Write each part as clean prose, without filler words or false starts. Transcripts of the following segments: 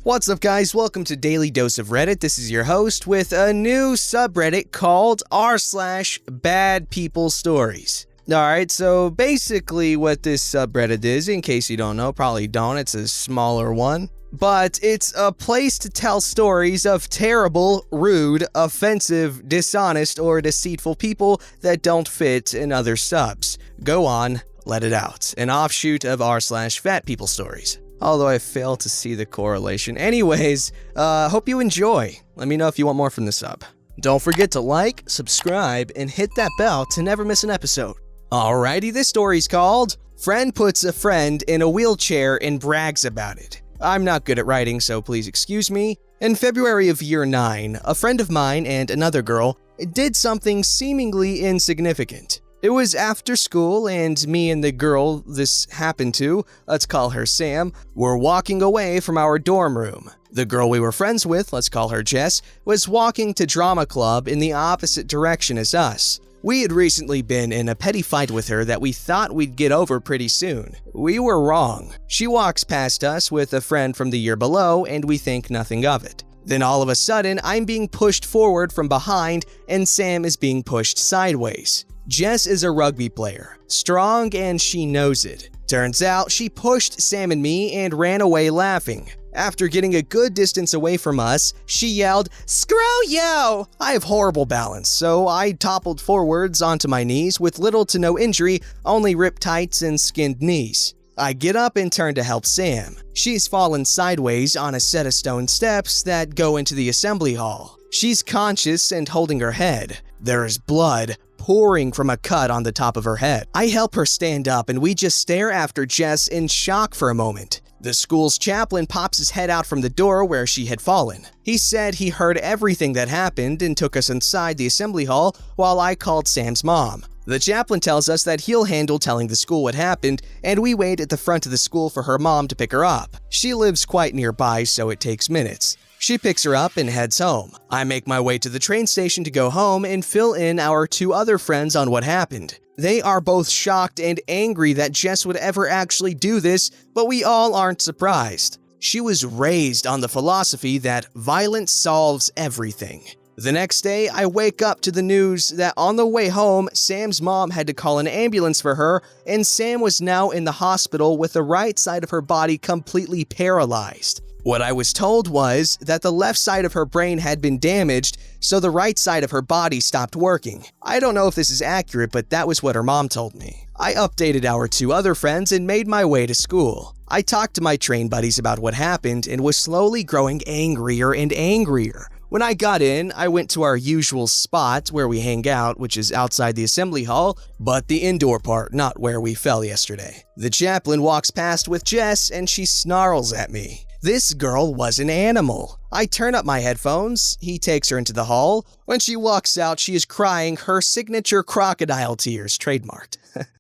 What's up, guys? Welcome to Daily Dose of Reddit. This is your host with a new subreddit called r/Bad People Stories. Alright, so basically what this subreddit is, in case you don't know, probably don't, it's a smaller one. But it's a place to tell stories of terrible, rude, offensive, dishonest, or deceitful people that don't fit in other subs. Go on, let it out. An offshoot of r/Fat People Stories. Although I fail to see the correlation. Anyways, hope you enjoy. Let me know if you want more from the sub. Don't forget to like, subscribe, and hit that bell to never miss an episode. Alrighty, this story's called Friend Puts a Friend in a Wheelchair and Brags About It. I'm not good at writing, so please excuse me. In February of year 9, a friend of mine and another girl did something seemingly insignificant. It was after school, and me and the girl this happened to, let's call her Sam, were walking away from our dorm room. The girl we were friends with, let's call her Jess, was walking to drama club in the opposite direction as us. We had recently been in a petty fight with her that we thought we'd get over pretty soon. We were wrong. She walks past us with a friend from the year below, and we think nothing of it. Then all of a sudden, I'm being pushed forward from behind, and Sam is being pushed sideways. Jess is a rugby player, strong, and she knows it. Turns out she pushed Sam and me and ran away laughing. After getting a good distance away from us, she yelled, "Screw you!" I have horrible balance, so I toppled forwards onto my knees with little to no injury, only ripped tights and skinned knees. I get up and turn to help Sam. She's fallen sideways on a set of stone steps that go into the assembly hall. She's conscious and holding her head. There is blood pouring from a cut on the top of her head. I help her stand up and we just stare after Jess in shock for a moment. The school's chaplain pops his head out from the door where she had fallen. He said he heard everything that happened and took us inside the assembly hall while I called Sam's mom. The chaplain tells us that he'll handle telling the school what happened, and we wait at the front of the school for her mom to pick her up. She lives quite nearby, so it takes minutes. She picks her up and heads home. I make my way to the train station to go home and fill in our two other friends on what happened. They are both shocked and angry that Jess would ever actually do this, but we all aren't surprised. She was raised on the philosophy that violence solves everything. The next day, I wake up to the news that on the way home, Sam's mom had to call an ambulance for her, and Sam was now in the hospital with the right side of her body completely paralyzed. What I was told was that the left side of her brain had been damaged, so the right side of her body stopped working. I don't know if this is accurate, but that was what her mom told me. I updated our two other friends and made my way to school. I talked to my train buddies about what happened and was slowly growing angrier and angrier. When I got in, I went to our usual spot where we hang out, which is outside the assembly hall, but the indoor part, not where we fell yesterday. The chaplain walks past with Jess and she snarls at me. This girl was an animal. I turn up my headphones. He takes her into the hall. When she walks out, she is crying her signature crocodile tears, trademarked.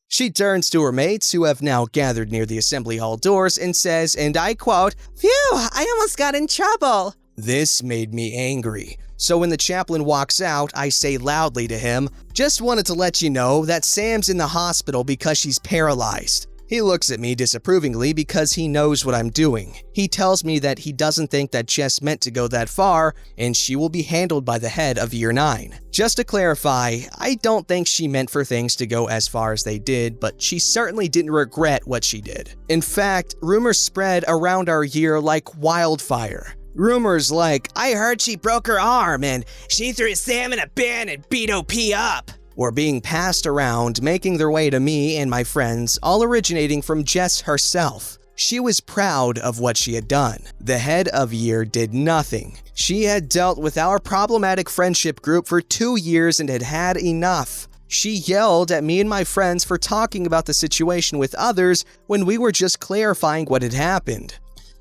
She turns to her mates, who have now gathered near the assembly hall doors, and says, and I quote, "Phew, I almost got in trouble." This made me angry. So when the chaplain walks out, I say loudly to him, "Just wanted to let you know that Sam's in the hospital because she's paralyzed." He looks at me disapprovingly because he knows what I'm doing. He tells me that he doesn't think that Jess meant to go that far, and she will be handled by the head of year 9. Just to clarify, I don't think she meant for things to go as far as they did, but she certainly didn't regret what she did. In fact, rumors spread around our year like wildfire. Rumors like, "I heard she broke her arm and she threw Sam in a bin and beat OP up," were being passed around, making their way to me and my friends, all originating from Jess herself. She was proud of what she had done. The head of year did nothing. She had dealt with our problematic friendship group for 2 years and had had enough. She yelled at me and my friends for talking about the situation with others when we were just clarifying what had happened.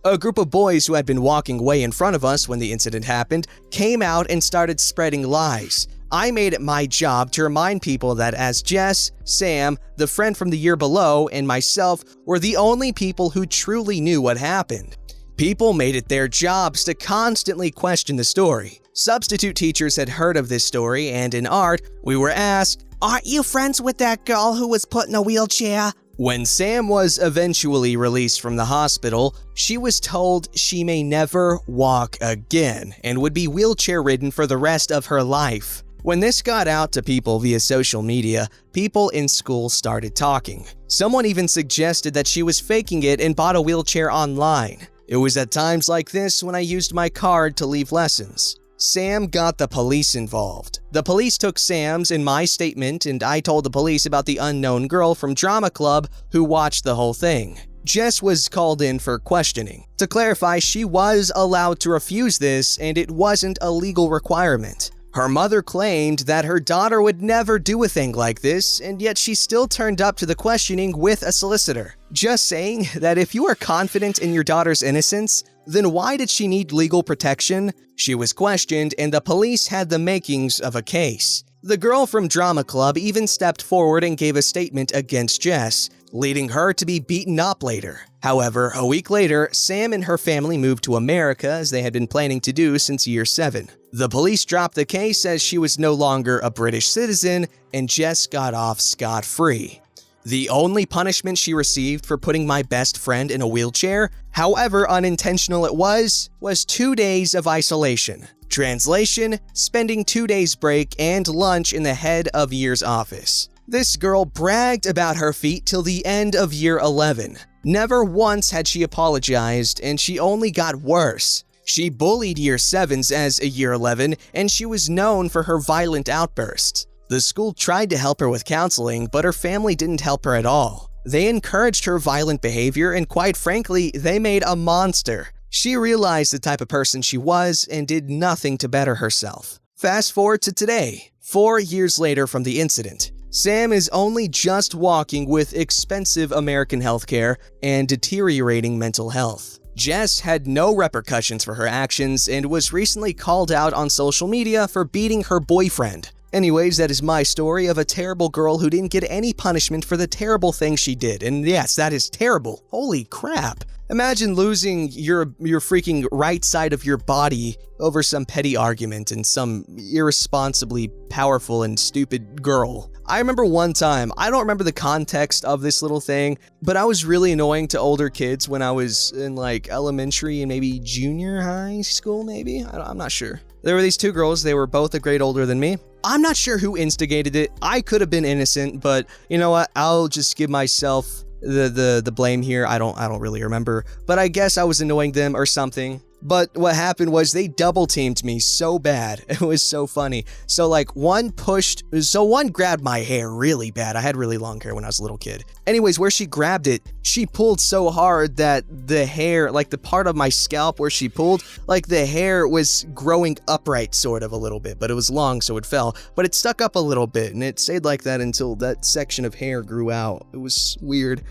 A group of boys who had been walking way in front of us when the incident happened came out and started spreading lies. I made it my job to remind people that as Jess, Sam, the friend from the year below, and myself were the only people who truly knew what happened. People made it their jobs to constantly question the story. Substitute teachers had heard of this story, and in art, we were asked, "Aren't you friends with that girl who was put in a wheelchair?" When Sam was eventually released from the hospital, she was told she may never walk again and would be wheelchair-ridden for the rest of her life. When this got out to people via social media, people in school started talking. Someone even suggested that she was faking it and bought a wheelchair online. It was at times like this when I used my card to leave lessons. Sam got the police involved. The police took Sam's and my statement, and I told the police about the unknown girl from drama club who watched the whole thing. Jess was called in for questioning. To clarify, she was allowed to refuse this, and it wasn't a legal requirement. Her mother claimed that her daughter would never do a thing like this, and yet she still turned up to the questioning with a solicitor. Just saying that if you are confident in your daughter's innocence, then why did she need legal protection? She was questioned, and the police had the makings of a case. The girl from drama club even stepped forward and gave a statement against Jess, leading her to be beaten up later. However, a week later, Sam and her family moved to America as they had been planning to do since year 7. The police dropped the case as she was no longer a British citizen, and Jess got off scot-free. The only punishment she received for putting my best friend in a wheelchair, however unintentional it was 2 days of isolation. Translation: spending 2 days break and lunch in the head of year's office. This girl bragged about her feat till the end of year 11. Never once had she apologized, and she only got worse. She bullied year 7s as a year 11, and she was known for her violent outbursts. The school tried to help her with counseling, but her family didn't help her at all. They encouraged her violent behavior, and quite frankly, they made a monster. She realized the type of person she was and did nothing to better herself. Fast forward to today, 4 years later from the incident. Sam is only just walking with expensive American healthcare and deteriorating mental health. Jess had no repercussions for her actions and was recently called out on social media for beating her boyfriend. Anyways, that is my story of a terrible girl who didn't get any punishment for the terrible thing she did. And yes, that is terrible. Holy crap. Imagine losing your freaking right side of your body over some petty argument and some irresponsibly powerful and stupid girl. I remember one time, I don't remember the context of this little thing, but I was really annoying to older kids when I was in like elementary and maybe junior high school, maybe? I'm not sure. There were these 2 girls, they were both a grade older than me. I'm not sure who instigated it. I could have been innocent, but you know what? I'll just give myself the blame here. I don't really remember, but I guess I was annoying them or something. But what happened was they double teamed me so bad. It was so funny. So like one grabbed my hair really bad. I had really long hair when I was a little kid. Anyways, where she grabbed it, she pulled so hard that the hair, like the part of my scalp where she pulled, like the hair was growing upright sort of a little bit, but it was long so it fell. But it stuck up a little bit and it stayed like that until that section of hair grew out. It was weird.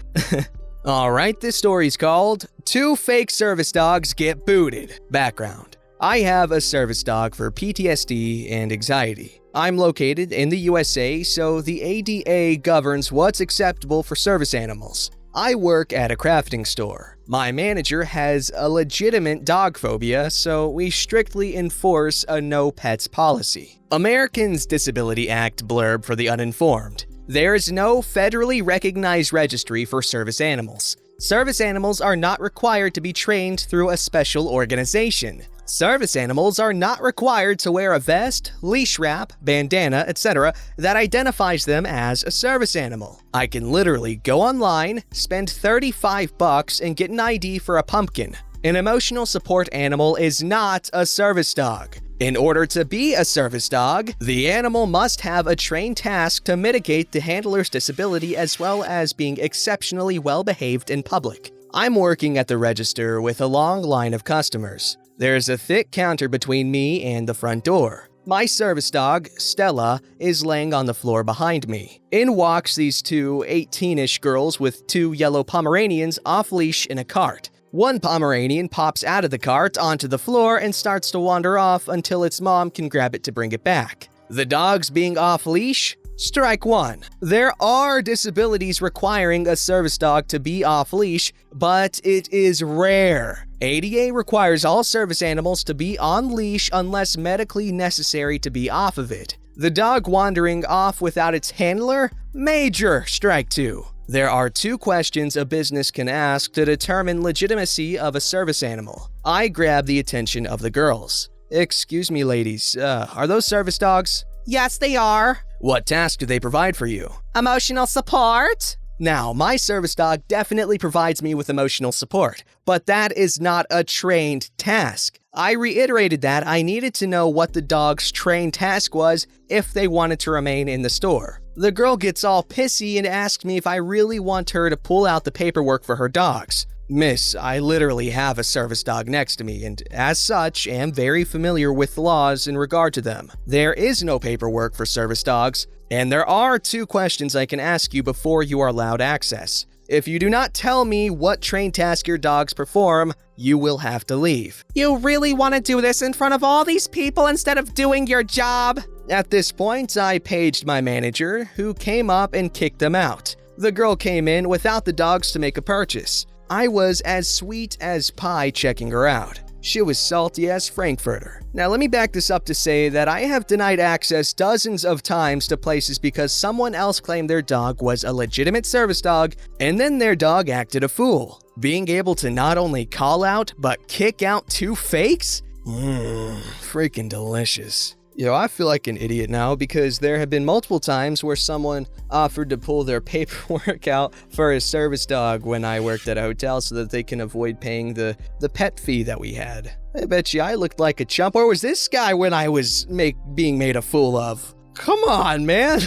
Alright, this story's called 2 Fake Service Dogs Get Booted. Background: I have a service dog for PTSD and anxiety. I'm located in the USA, so the ADA governs what's acceptable for service animals. I work at a crafting store. My manager has a legitimate dog phobia, so we strictly enforce a no pets policy. Americans Disability Act blurb for the uninformed. There is no federally recognized registry for service animals. Service animals are not required to be trained through a special organization. Service animals are not required to wear a vest, leash wrap, bandana, etc. that identifies them as a service animal. I can literally go online, spend $35 and get an ID for a pumpkin. An emotional support animal is not a service dog. In order to be a service dog, the animal must have a trained task to mitigate the handler's disability as well as being exceptionally well-behaved in public. I'm working at the register with a long line of customers. There's a thick counter between me and the front door. My service dog, Stella, is laying on the floor behind me. In walks these 2 18-ish girls with 2 yellow Pomeranians off-leash in a cart. One Pomeranian pops out of the cart onto the floor and starts to wander off until its mom can grab it to bring it back. The dogs being off-leash? Strike 1. There are disabilities requiring a service dog to be off-leash, but it is rare. ADA requires all service animals to be on leash unless medically necessary to be off of it. The dog wandering off without its handler? Major strike 2. There are 2 questions a business can ask to determine legitimacy of a service animal. I grab the attention of the girls. Excuse me, ladies, are those service dogs? Yes, they are. What task do they provide for you? Emotional support? Now, my service dog definitely provides me with emotional support, but that is not a trained task. I reiterated that I needed to know what the dog's trained task was if they wanted to remain in the store. The girl gets all pissy and asks me if I really want her to pull out the paperwork for her dogs. Miss, I literally have a service dog next to me and, as such, am very familiar with the laws in regard to them. There is no paperwork for service dogs, and there are 2 questions I can ask you before you are allowed access. If you do not tell me what trained task your dogs perform, you will have to leave. You really want to do this in front of all these people instead of doing your job? At this point, I paged my manager, who came up and kicked them out. The girl came in without the dogs to make a purchase. I was as sweet as pie checking her out. She was salty as Frankfurter. Now let me back this up to say that I have denied access dozens of times to places because someone else claimed their dog was a legitimate service dog and then their dog acted a fool. Being able to not only call out but kick out 2 fakes? Freaking delicious. I feel like an idiot now because there have been multiple times where someone offered to pull their paperwork out for a service dog when I worked at a hotel so that they can avoid paying the pet fee that we had. I bet you I looked like a chump, or was this guy when I was being made a fool of? Come on, man.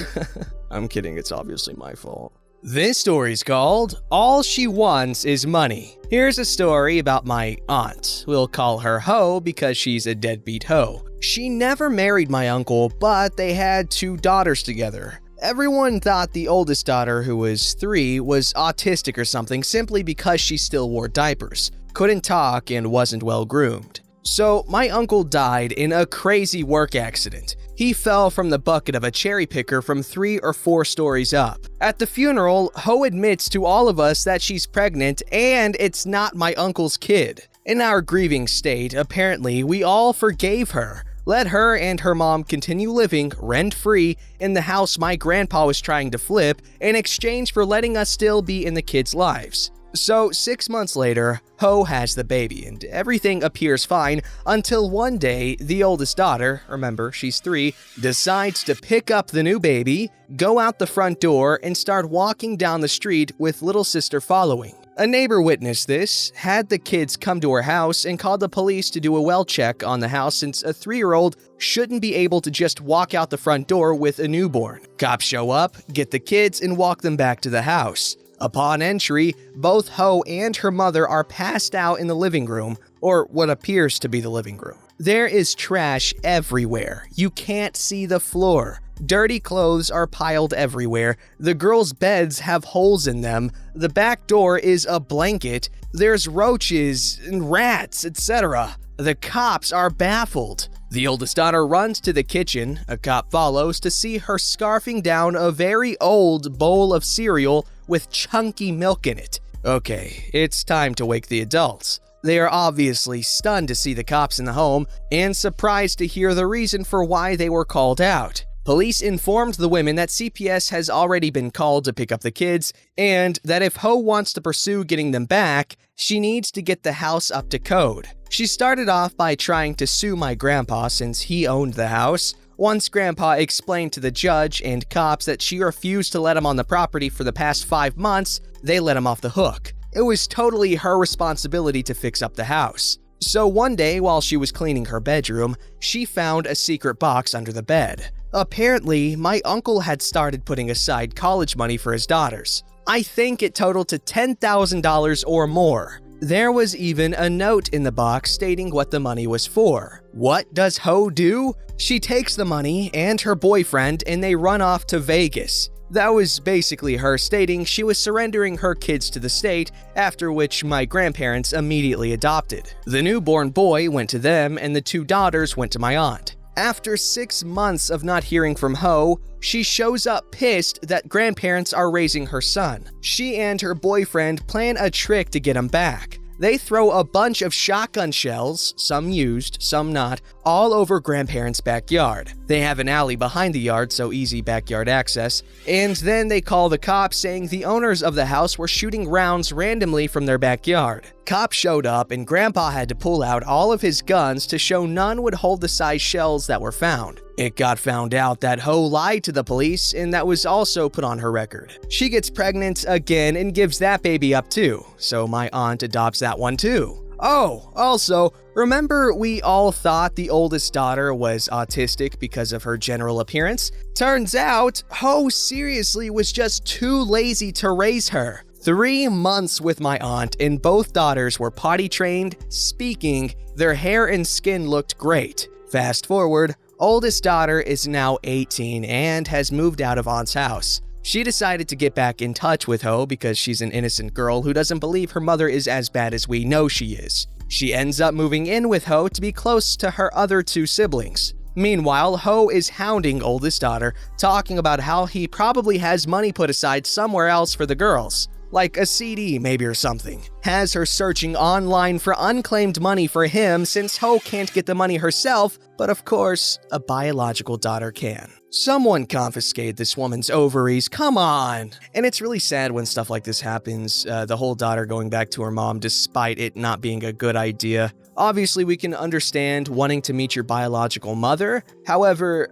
I'm kidding, it's obviously my fault. This story's called All She Wants Is Money. Here's a story about my aunt. We'll call her Ho because she's a deadbeat hoe. She never married my uncle, but they had 2 daughters together. Everyone thought the oldest daughter, who was 3, was autistic or something simply because she still wore diapers, couldn't talk, and wasn't well groomed. So my uncle died in a crazy work accident. He fell from the bucket of a cherry picker from 3 or 4 stories up. At the funeral, Ho admits to all of us that she's pregnant and it's not my uncle's kid. In our grieving state, apparently, we all forgave her, let her and her mom continue living rent-free in the house my grandpa was trying to flip in exchange for letting us still be in the kids' lives. So 6 months later, Ho has the baby and everything appears fine until one day the oldest daughter, remember she's 3, decides to pick up the new baby, go out the front door, and start walking down the street with little sister following. A neighbor witnessed this, had the kids come to her house, and called the police to do a well check on the house since a 3-year-old shouldn't be able to just walk out the front door with a newborn. Cops show up, get the kids, and walk them back to the house. Upon entry, both Ho and her mother are passed out in the living room, or what appears to be the living room. There is trash everywhere. You can't see the floor. Dirty clothes are piled everywhere. The girls' beds have holes in them. The back door is a blanket. There's roaches and rats, etc. The cops are baffled. The oldest daughter runs to the kitchen. A cop follows to see her scarfing down a very old bowl of cereal with chunky milk in it. Okay, it's time to wake the adults. They are obviously stunned to see the cops in the home and surprised to hear the reason for why they were called out. Police informed the women that CPS has already been called to pick up the kids and that if Ho wants to pursue getting them back, she needs to get the house up to code. She started off by trying to sue my grandpa since he owned the house. Once Grandpa explained to the judge and cops that she refused to let him on the property for the past 5 months, they let him off the hook. It was totally her responsibility to fix up the house. So one day while she was cleaning her bedroom, she found a secret box under the bed. Apparently, my uncle had started putting aside college money for his daughters. I think it totaled to $10,000 or more. There was even a note in the box stating what the money was for. What does Ho do? She takes the money and her boyfriend and they run off to Vegas. That was basically her stating she was surrendering her kids to the state, after which my grandparents immediately adopted. The newborn boy went to them and the 2 daughters went to my aunt. After 6 months of not hearing from Ho, she shows up pissed that grandparents are raising her son. She and her boyfriend plan a trick to get him back. they throw a bunch of shotgun shells, some used, some not, all over grandparents' backyard. They have an alley behind the yard, so easy backyard access, and then they call the cops saying the owners of the house were shooting rounds randomly from their backyard. Cops showed up and Grandpa had to pull out all of his guns to show none would hold the size shells that were found. It got found out that Ho lied to the police, and that was also put on her record. She gets pregnant again and gives that baby up too, so my aunt adopts that one too. Oh, also, remember we all thought the oldest daughter was autistic because of her general appearance? Turns out, Ho seriously was just too lazy to raise her. 3 months with my aunt, and both daughters were potty trained, speaking, their hair and skin looked great. Fast forward, oldest daughter is now 18 and has moved out of aunt's house. She decided to get back in touch with Ho because she's an innocent girl who doesn't believe her mother is as bad as we know she is. She ends up moving in with Ho to be close to her other 2 siblings. Meanwhile, Ho is hounding oldest daughter, talking about how he probably has money put aside somewhere else for the girls. Like a CD maybe or something. Has her searching online for unclaimed money for him since Ho can't get the money herself, but of course, a biological daughter can. Someone confiscate this woman's ovaries, come on! And it's really sad when stuff like this happens, the whole daughter going back to her mom despite it not being a good idea. Obviously, we can understand wanting to meet your biological mother. However,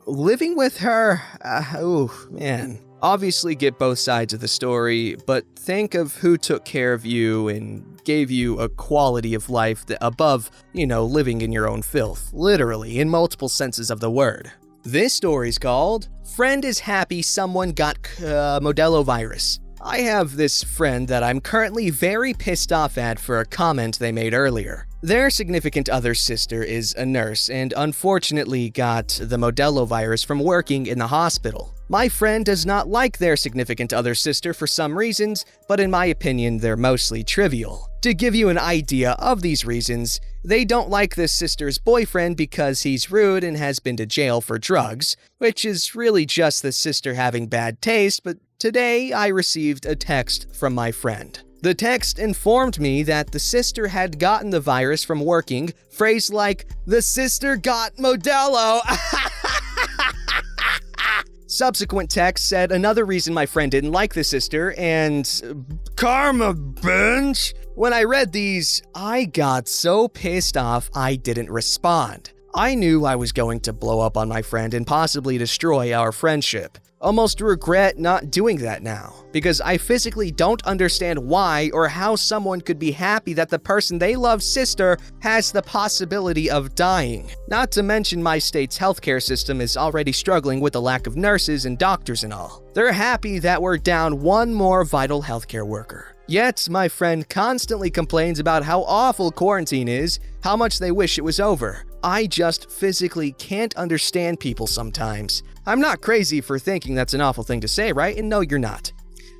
living with her, man. Obviously get both sides of the story, but think of who took care of you and gave you a quality of life that above, living in your own filth, literally, in multiple senses of the word. This story's called, Friend is Happy Someone Got Modelo Virus. I have this friend that I'm currently very pissed off at for a comment they made earlier. Their significant other's sister is a nurse and unfortunately got the Modelo virus from working in the hospital. My friend does not like their significant other's sister for some reasons, but in my opinion, they're mostly trivial. To give you an idea of these reasons, they don't like this sister's boyfriend because he's rude and has been to jail for drugs, which is really just the sister having bad taste, but today I received a text from my friend. The text informed me that the sister had gotten the virus from working, phrased like, "The sister got Modelo." Subsequent text said another reason my friend didn't like the sister, and karma, bench. When I read these, I got so pissed off I didn't respond. I knew I was going to blow up on my friend and possibly destroy our friendship. Almost regret not doing that now, because I physically don't understand why or how someone could be happy that the person they love's sister has the possibility of dying. Not to mention my state's healthcare system is already struggling with the lack of nurses and doctors and all. They're happy that we're down one more vital healthcare worker. Yet, my friend constantly complains about how awful quarantine is, how much they wish it was over. I just physically can't understand people sometimes. I'm not crazy for thinking that's an awful thing to say, right? And no, you're not.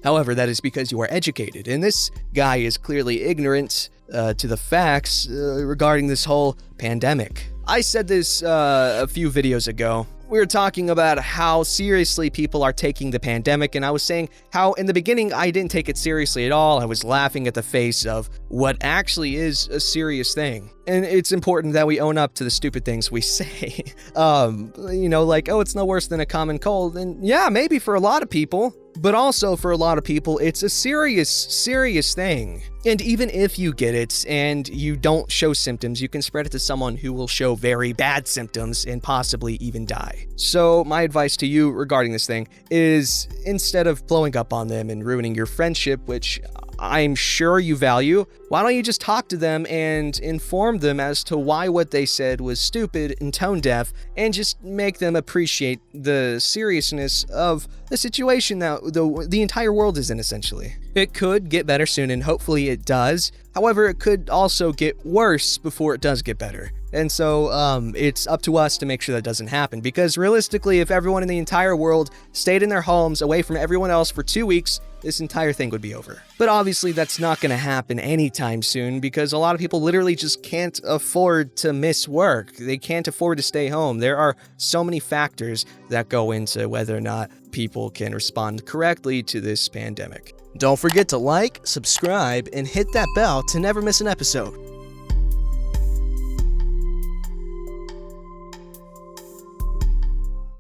However, that is because you are educated, and this guy is clearly ignorant to the facts regarding this whole pandemic. I said this a few videos ago. We were talking about how seriously people are taking the pandemic, and I was saying how in the beginning I didn't take it seriously at all. I was laughing at the face of what actually is a serious thing. And it's important that we own up to the stupid things we say. Like, oh, it's no worse than a common cold. And yeah, maybe for a lot of people, but also for a lot of people, it's a serious thing. And even if you get it and you don't show symptoms, you can spread it to someone who will show very bad symptoms and possibly even die. So my advice to you regarding this thing is instead of blowing up on them and ruining your friendship, which I'm sure you value, why don't you just talk to them and inform them as to why what they said was stupid and tone deaf, and just make them appreciate the seriousness of the situation that the entire world is in, essentially. It could get better soon, and hopefully it does. However, it could also get worse before it does get better. And so it's up to us to make sure that doesn't happen, because realistically, if everyone in the entire world stayed in their homes away from everyone else for 2 weeks, this entire thing would be over. But obviously that's not going to happen anytime soon, because a lot of people literally just can't afford to miss work. They can't afford to stay home. There are so many factors that go into whether or not people can respond correctly to this pandemic. Don't forget to like, subscribe, and hit that bell to never miss an episode.